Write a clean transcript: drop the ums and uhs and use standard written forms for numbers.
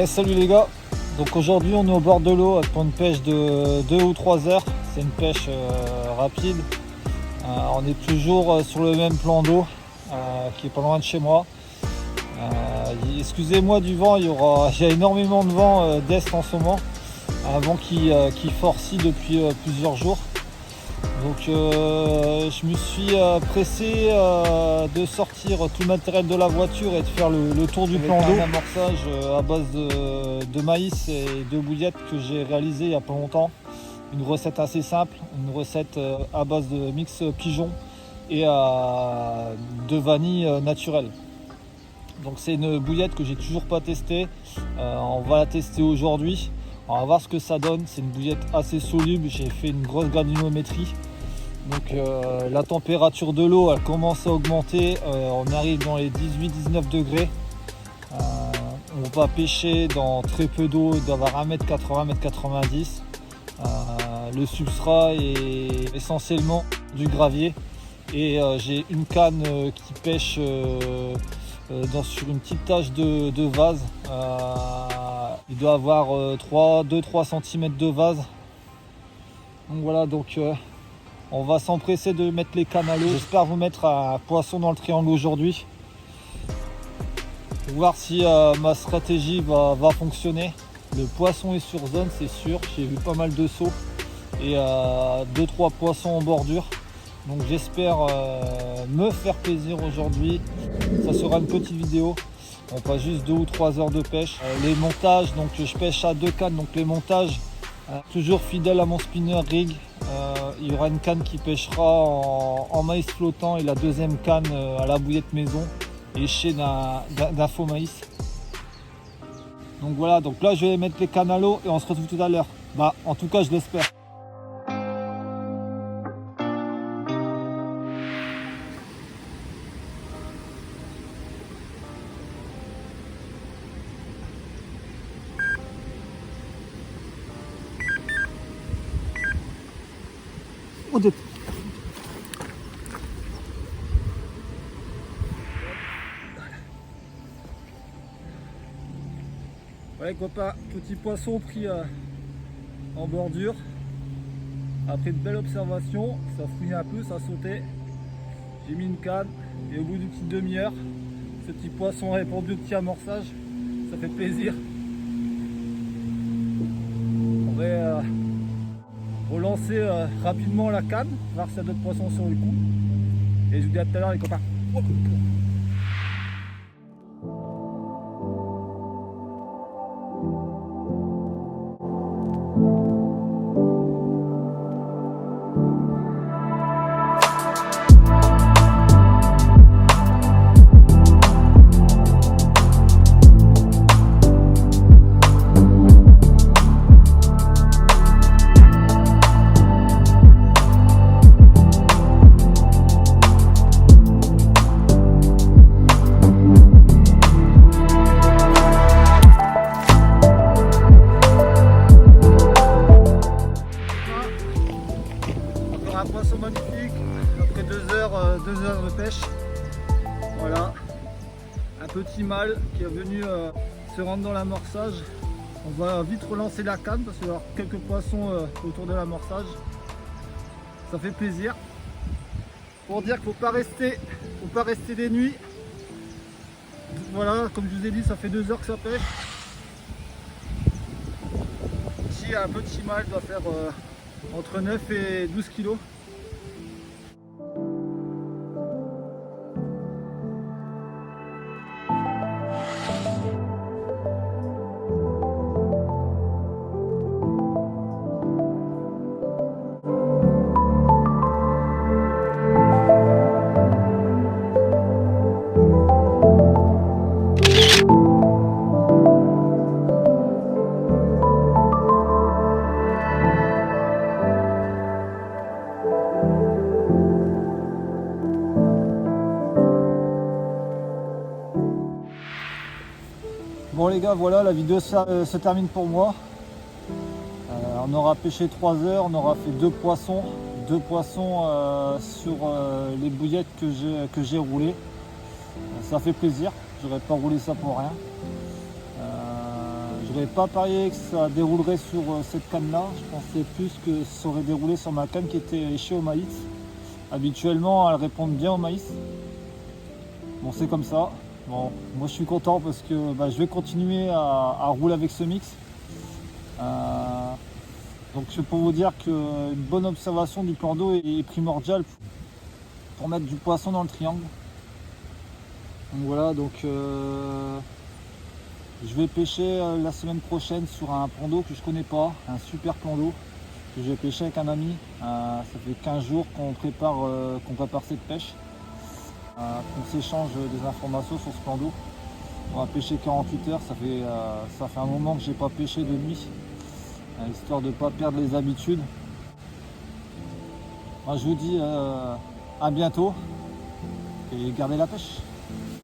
Salut les gars, donc aujourd'hui on est au bord de l'eau pour une pêche de 2 ou 3 heures. C'est une pêche rapide. On est toujours sur le même plan d'eau qui est pas loin de chez moi. Excusez-moi du vent, il y a énormément de vent d'est en ce moment, un vent qui forcit depuis plusieurs jours. Donc je me suis pressé de sortir tout le matériel de la voiture et de faire le tour du plan d'eau. Un amorçage à base de maïs et de bouillettes que j'ai réalisé il n'y a pas longtemps. Une recette assez simple, une recette à base de mix pigeon et de vanille naturelle. Donc c'est une bouillette que j'ai toujours pas testée. On va la tester aujourd'hui. On va voir ce que ça donne. C'est une bouillette assez soluble. J'ai fait une grosse granulométrie. Donc la température de l'eau elle commence à augmenter, on arrive dans les 18-19 degrés. On va pêcher dans très peu d'eau, il doit y avoir 1m80, 1m90. Le substrat est essentiellement du gravier et j'ai une canne qui pêche sur une petite tache de vase. Il doit avoir 2-3 cm de vase. Donc voilà, on va s'empresser de mettre les cannes à l'eau. J'espère vous mettre un poisson dans le triangle aujourd'hui. Pour voir si ma stratégie va fonctionner. Le poisson est sur zone, c'est sûr. J'ai vu pas mal de sauts et 2-3 poissons en bordure. Donc j'espère me faire plaisir aujourd'hui. Ça sera une petite vidéo. On passe juste 2 ou 3 heures de pêche. Les montages, donc je pêche à 2 cannes. Donc les montages, toujours fidèle à mon spinner rig. Il y aura une canne qui pêchera en maïs flottant et la deuxième canne à la bouillette maison léchée d'un faux maïs. Donc voilà, donc là je vais mettre les cannes à l'eau et on se retrouve tout à l'heure. En tout cas je l'espère. Ouais copain, petit poisson pris en bordure. Après une belle observation, ça fouillait un peu, ça sautait. J'ai mis une canne et au bout d'une petite demi-heure, ce petit poisson a répondu au petit amorçage. Ça fait plaisir. On va relancer rapidement la canne, voir s'il y a d'autres poissons sur le coup. Et je vous dis à tout à l'heure les copains. Un poisson magnifique après 2 heures de pêche. Voilà, un petit mâle qui est venu se rendre dans l'amorçage. On va vite relancer la canne parce qu'il va y avoir quelques poissons autour de l'amorçage. Ça fait plaisir. Pour dire qu'il ne faut pas rester des nuits. Voilà, comme je vous ai dit, ça fait 2 heures que ça pêche. Ici, un petit mâle doit faire entre 9 et 12 kg. Bon les gars, voilà, la vidéo se termine pour moi. On aura pêché 3 heures, on aura fait 2 poissons sur les bouillettes que j'ai roulées. Ça fait plaisir, j'aurais pas roulé ça pour rien. J'aurais pas parié que ça déroulerait sur cette canne là. Je pensais plus que ça aurait déroulé sur ma canne qui était échée au maïs. Habituellement elles répondent bien au maïs. Bon, c'est comme ça. Bon, moi je suis content parce que je vais continuer à rouler avec ce mix. Donc c'est pour vous dire qu'une bonne observation du plan d'eau est primordiale pour mettre du poisson dans le triangle. Donc voilà, donc je vais pêcher la semaine prochaine sur un plan d'eau que je connais pas, un super plan d'eau que j'ai pêché avec un ami. Ça fait 15 jours qu'on prépare cette pêche, qu'on s'échange des informations sur ce plan d'eau. On va pêcher 48 heures, ça fait un moment que j'ai pas pêché de nuit, histoire de ne pas perdre les habitudes. Moi je vous dis à bientôt et gardez la pêche.